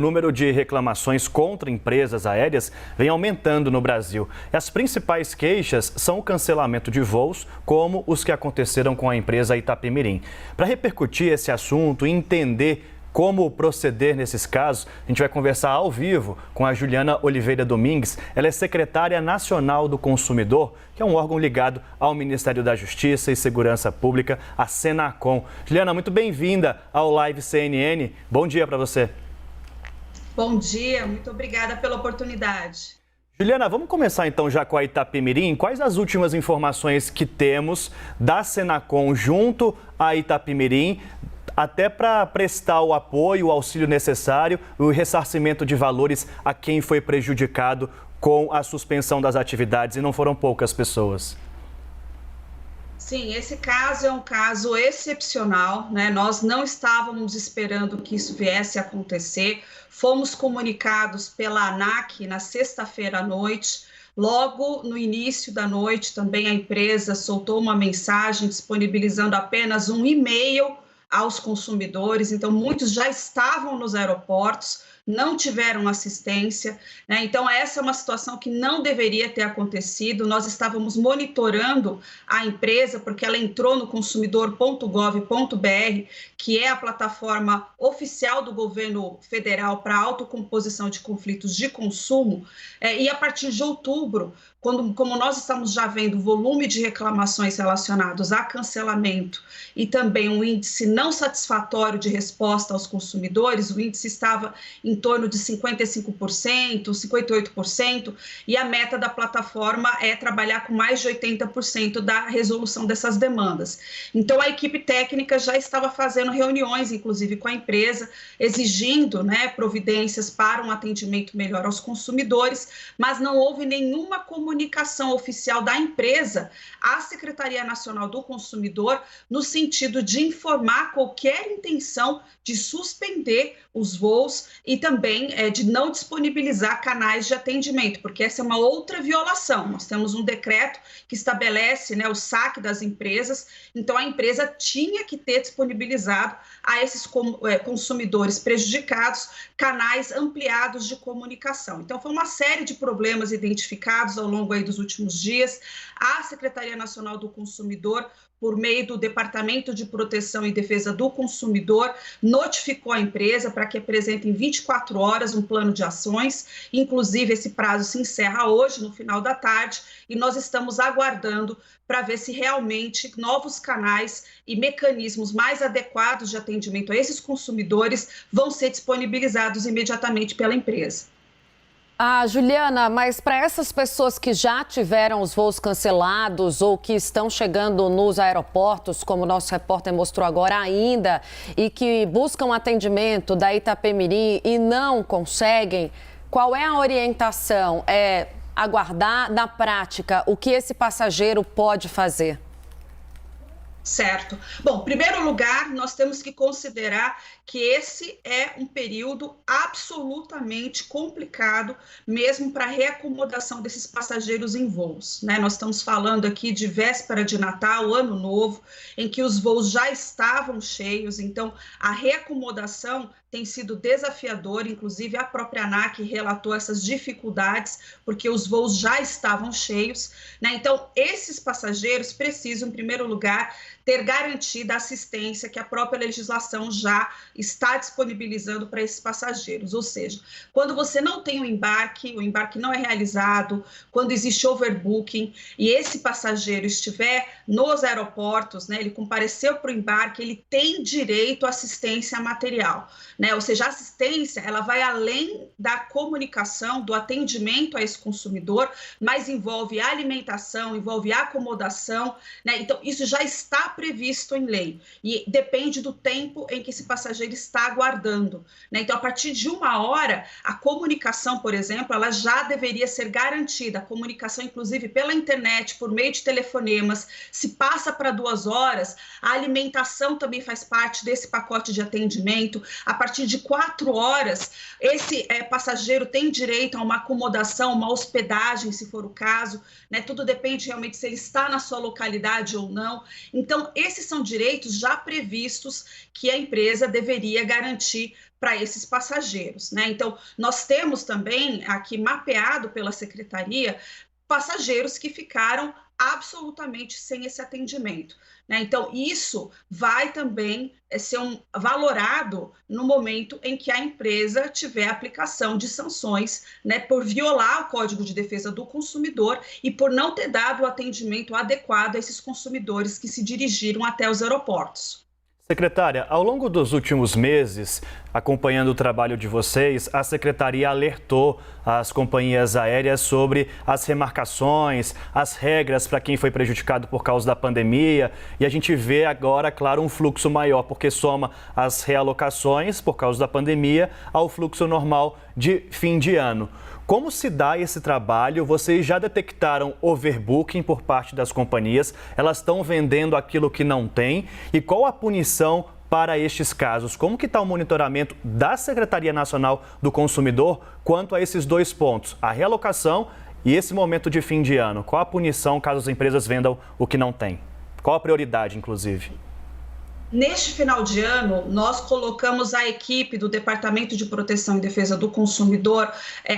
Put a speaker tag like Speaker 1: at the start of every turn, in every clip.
Speaker 1: O número de reclamações contra empresas aéreas vem aumentando no Brasil. E as principais queixas são o cancelamento de voos, como os que aconteceram com a empresa Itapemirim. Para repercutir esse assunto e entender como proceder nesses casos, a gente vai conversar ao vivo com a Juliana Oliveira Domingues. Ela é secretária nacional do Consumidor, que é um órgão ligado ao Ministério da Justiça e Segurança Pública, a Senacom. Juliana, muito bem-vinda ao Live CNN. Bom dia para você.
Speaker 2: Bom dia, muito obrigada pela oportunidade.
Speaker 1: Juliana, vamos começar então já com a Itapemirim. Quais as últimas informações que temos da Senacom junto à Itapemirim, até para prestar o apoio, o auxílio necessário e o ressarcimento de valores a quem foi prejudicado com a suspensão das atividades, e não foram poucas pessoas?
Speaker 2: Sim, esse caso é um caso excepcional, né? Nós não estávamos esperando que isso viesse a acontecer. Fomos comunicados pela ANAC na sexta-feira à noite. Logo no início da noite, também a empresa soltou uma mensagem disponibilizando apenas um e-mail aos consumidores. Então, muitos já estavam nos aeroportos, não tiveram assistência, né? Então, essa é uma situação que não deveria ter acontecido. Nós estávamos monitorando a empresa, porque ela entrou no consumidor.gov.br, que é a plataforma oficial do governo federal para autocomposição de conflitos de consumo, e a partir de outubro, como nós estamos já vendo o volume de reclamações relacionados a cancelamento e também um índice não satisfatório de resposta aos consumidores, o índice estava em torno de 55%, 58%, e a meta da plataforma é trabalhar com mais de 80% da resolução dessas demandas. Então, a equipe técnica já estava fazendo reuniões, inclusive com a empresa, exigindo, né, providências para um atendimento melhor aos consumidores, mas não houve nenhuma comunicação oficial da empresa à Secretaria Nacional do Consumidor no sentido de informar qualquer intenção de suspender os voos e também de não disponibilizar canais de atendimento, porque essa é uma outra violação. Nós temos um decreto que estabelece, né, o saque das empresas, então a empresa tinha que ter disponibilizado a esses consumidores prejudicados canais ampliados de comunicação. Então, foi uma série de problemas identificados ao longo aí dos últimos dias. A Secretaria Nacional do Consumidor, por meio do Departamento de Proteção e Defesa do Consumidor, notificou a empresa para que apresente em 24 horas um plano de ações. Inclusive, esse prazo se encerra hoje, no final da tarde, e nós estamos aguardando para ver se realmente novos canais e mecanismos mais adequados de atendimento a esses consumidores vão ser disponibilizados imediatamente pela empresa.
Speaker 3: Juliana, mas para essas pessoas que já tiveram os voos cancelados ou que estão chegando nos aeroportos, como o nosso repórter mostrou agora ainda, e que buscam atendimento da Itapemirim e não conseguem, qual é a orientação? É aguardar na prática o que esse passageiro pode fazer?
Speaker 2: Certo. Bom, em primeiro lugar, nós temos que considerar que esse é um período absolutamente complicado, mesmo para a reacomodação desses passageiros em voos, né? Nós estamos falando aqui de véspera de Natal, Ano Novo, em que os voos já estavam cheios, então a reacomodação tem sido desafiadora, inclusive a própria ANAC relatou essas dificuldades, porque os voos já estavam cheios, né? Então, esses passageiros precisam, em primeiro lugar, ter garantida a assistência que a própria legislação já está disponibilizando para esses passageiros. Ou seja, quando você não tem o embarque não é realizado, quando existe overbooking e esse passageiro estiver nos aeroportos, né, ele compareceu para o embarque, ele tem direito à assistência material, né? Ou seja, a assistência ela vai além da comunicação, do atendimento a esse consumidor, mas envolve alimentação, envolve acomodação, né? Então, isso já está previsto em lei e depende do tempo em que esse passageiro está aguardando, né? Então, a partir de 1 hora, a comunicação, por exemplo, ela já deveria ser garantida, a comunicação, inclusive, pela internet, por meio de telefonemas. Se passa para 2 horas, a alimentação também faz parte desse pacote de atendimento. A partir de 4 horas, esse passageiro tem direito a uma acomodação, uma hospedagem, se for o caso, né? Tudo depende realmente se ele está na sua localidade ou não. Então, Então, esses são direitos já previstos que a empresa deveria garantir para esses passageiros, né? Então, nós temos também aqui mapeado pela Secretaria passageiros que ficaram absolutamente sem esse atendimento, né? Então, isso vai também ser valorado no momento em que a empresa tiver aplicação de sanções, né, por violar o Código de Defesa do Consumidor e por não ter dado o atendimento adequado a esses consumidores que se dirigiram até os aeroportos.
Speaker 1: Secretária, ao longo dos últimos meses, acompanhando o trabalho de vocês, a Secretaria alertou as companhias aéreas sobre as remarcações, as regras para quem foi prejudicado por causa da pandemia. E a gente vê agora, claro, um fluxo maior, porque soma as realocações por causa da pandemia ao fluxo normal de fim de ano. Como se dá esse trabalho? Vocês já detectaram overbooking por parte das companhias? Elas estão vendendo aquilo que não tem? E qual a punição para estes casos? Como que está o monitoramento da Secretaria Nacional do Consumidor quanto a esses dois pontos? A realocação e esse momento de fim de ano. Qual a punição caso as empresas vendam o que não tem? Qual a prioridade, inclusive?
Speaker 2: Neste final de ano, nós colocamos a equipe do Departamento de Proteção e Defesa do Consumidor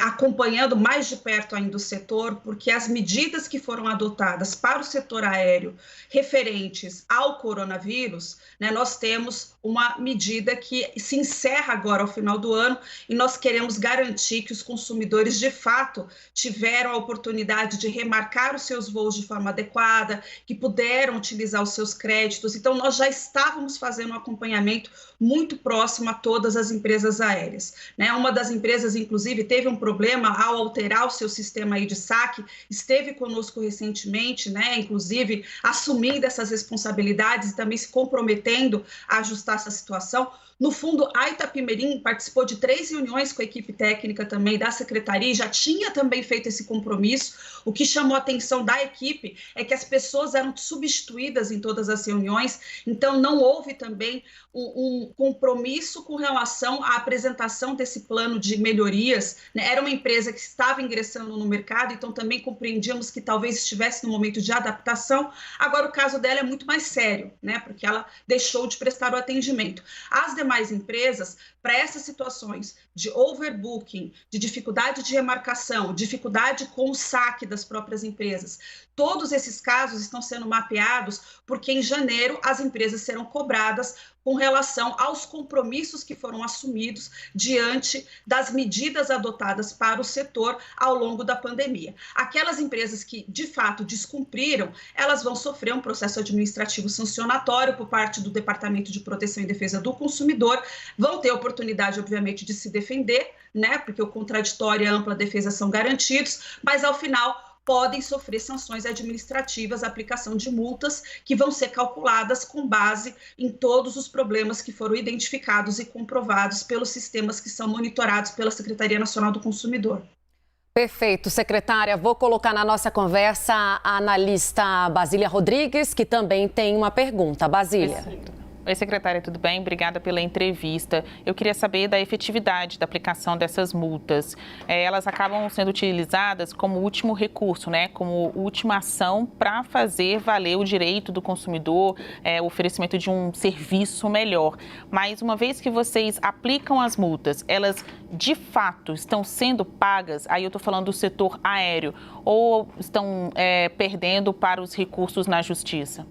Speaker 2: acompanhando mais de perto ainda o setor, porque as medidas que foram adotadas para o setor aéreo referentes ao coronavírus, né, nós temos uma medida que se encerra agora ao final do ano e nós queremos garantir que os consumidores, de fato, tiveram a oportunidade de remarcar os seus voos de forma adequada, que puderam utilizar os seus créditos. Então, nós já estávamos fazendo um acompanhamento muito próximo a todas as empresas aéreas, né? Uma das empresas, inclusive, teve um problema ao alterar o seu sistema aí de saque, esteve conosco recentemente, né? Inclusive, assumindo essas responsabilidades e também se comprometendo a ajustar essa situação. No fundo, a Itapemirim participou de 3 reuniões com a equipe técnica também da Secretaria e já tinha também feito esse compromisso. O que chamou a atenção da equipe é que as pessoas eram substituídas em todas as reuniões, então não houve também um compromisso com relação à apresentação desse plano de melhorias, né? Era uma empresa que estava ingressando no mercado, então também compreendíamos que talvez estivesse no momento de adaptação. Agora, o caso dela é muito mais sério, né? Porque ela deixou de prestar o atendimento. As demais empresas, para essas situações de overbooking, de dificuldade de remarcação, dificuldade com o saque das próprias empresas, todos esses casos estão sendo mapeados porque em janeiro as empresas serão cobradas com relação aos compromissos que foram assumidos diante das medidas adotadas para o setor ao longo da pandemia. Aquelas empresas que, de fato, descumpriram, elas vão sofrer um processo administrativo sancionatório por parte do Departamento de Proteção e Defesa do Consumidor, vão ter oportunidade, obviamente, de se defender, né, porque o contraditório e a ampla defesa são garantidos, mas, ao final, podem sofrer sanções administrativas, aplicação de multas que vão ser calculadas com base em todos os problemas que foram identificados e comprovados pelos sistemas que são monitorados pela Secretaria Nacional do Consumidor.
Speaker 3: Perfeito, secretária. Vou colocar na nossa conversa a analista Basília Rodrigues, que também tem uma pergunta. Basília.
Speaker 4: Oi, secretária, tudo bem? Obrigada pela entrevista. Eu queria saber da efetividade da aplicação dessas multas. Elas acabam sendo utilizadas como último recurso, né? Como última ação para fazer valer o direito do consumidor, o oferecimento de um serviço melhor. Mas uma vez que vocês aplicam as multas, elas de fato estão sendo pagas? Aí eu estou falando do setor aéreo, ou estão perdendo para os recursos na justiça?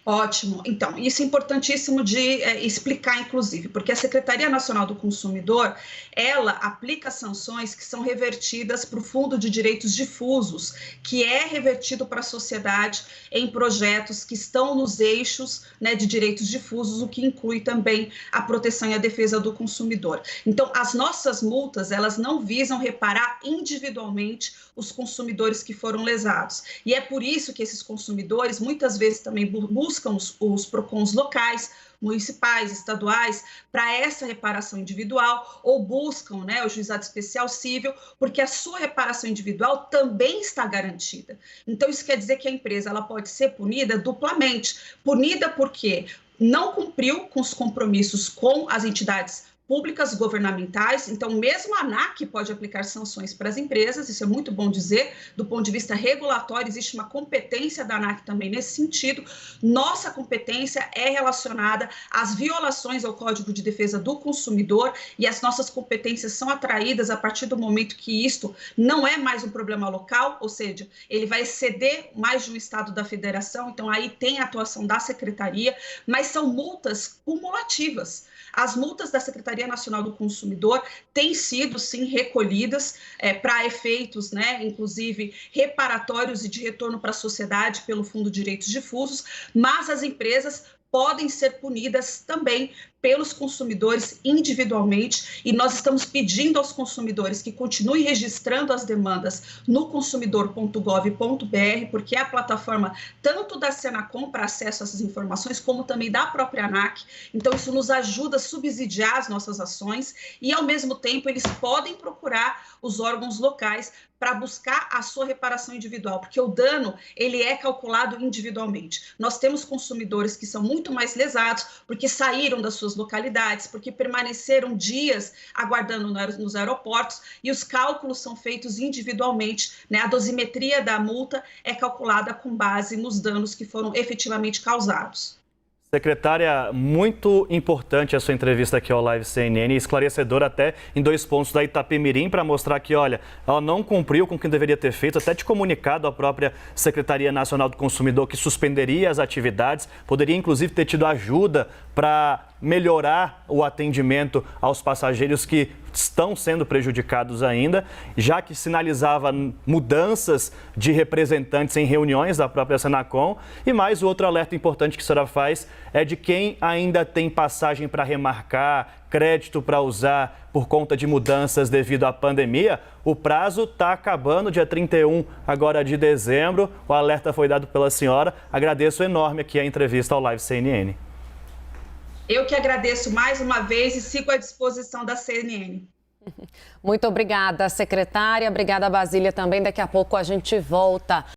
Speaker 2: Ótimo. Então, isso é importantíssimo de explicar, inclusive, porque a Secretaria Nacional do Consumidor, ela aplica sanções que são revertidas para o Fundo de Direitos Difusos, que é revertido para a sociedade em projetos que estão nos eixos, né, de direitos difusos, o que inclui também a proteção e a defesa do consumidor. Então, as nossas multas, elas não visam reparar individualmente os consumidores que foram lesados. E é por isso que esses consumidores, muitas vezes, também buscam os PROCONs locais, municipais, estaduais, para essa reparação individual, ou buscam, né, o juizado especial cível, porque a sua reparação individual também está garantida. Então, isso quer dizer que a empresa ela pode ser punida duplamente. Punida porque não cumpriu com os compromissos com as entidades públicas governamentais, então mesmo a ANAC pode aplicar sanções para as empresas, isso é muito bom dizer, do ponto de vista regulatório existe uma competência da ANAC também nesse sentido. Nossa competência é relacionada às violações ao Código de Defesa do Consumidor e as nossas competências são atraídas a partir do momento que isto não é mais um problema local, ou seja, ele vai exceder mais de um estado da federação, então aí tem a atuação da Secretaria, mas são multas cumulativas. As multas da Secretaria Nacional do Consumidor têm sido, sim, recolhidas para efeitos, né, inclusive reparatórios e de retorno para a sociedade pelo Fundo de Direitos Difusos, mas as empresas podem ser punidas também pelos consumidores individualmente e nós estamos pedindo aos consumidores que continuem registrando as demandas no consumidor.gov.br, porque é a plataforma tanto da Senacom para acesso a essas informações, como também da própria ANAC. Então, isso nos ajuda a subsidiar as nossas ações e, ao mesmo tempo, eles podem procurar os órgãos locais para buscar a sua reparação individual, porque o dano, ele é calculado individualmente. Nós temos consumidores que são muito mais lesados, porque saíram das suas localidades, porque permaneceram dias aguardando nos aeroportos, e os cálculos são feitos individualmente, né? A dosimetria da multa é calculada com base nos danos que foram efetivamente causados.
Speaker 1: Secretária, muito importante a sua entrevista aqui ao Live CNN, esclarecedora até em 2 pontos da Itapemirim, para mostrar que, olha, ela não cumpriu com o que deveria ter feito, até de comunicado à própria Secretaria Nacional do Consumidor que suspenderia as atividades, poderia inclusive ter tido ajuda para melhorar o atendimento aos passageiros que estão sendo prejudicados ainda, já que sinalizava mudanças de representantes em reuniões da própria Senacom. E mais o outro alerta importante que a senhora faz é de quem ainda tem passagem para remarcar, crédito para usar por conta de mudanças devido à pandemia. O prazo está acabando, dia 31 agora de dezembro. O alerta foi dado pela senhora. Agradeço enorme aqui a entrevista ao Live CNN.
Speaker 2: Eu que agradeço mais uma vez e sigo à disposição da CNN.
Speaker 3: Muito obrigada, secretária. Obrigada, Basília, também. Daqui a pouco a gente volta.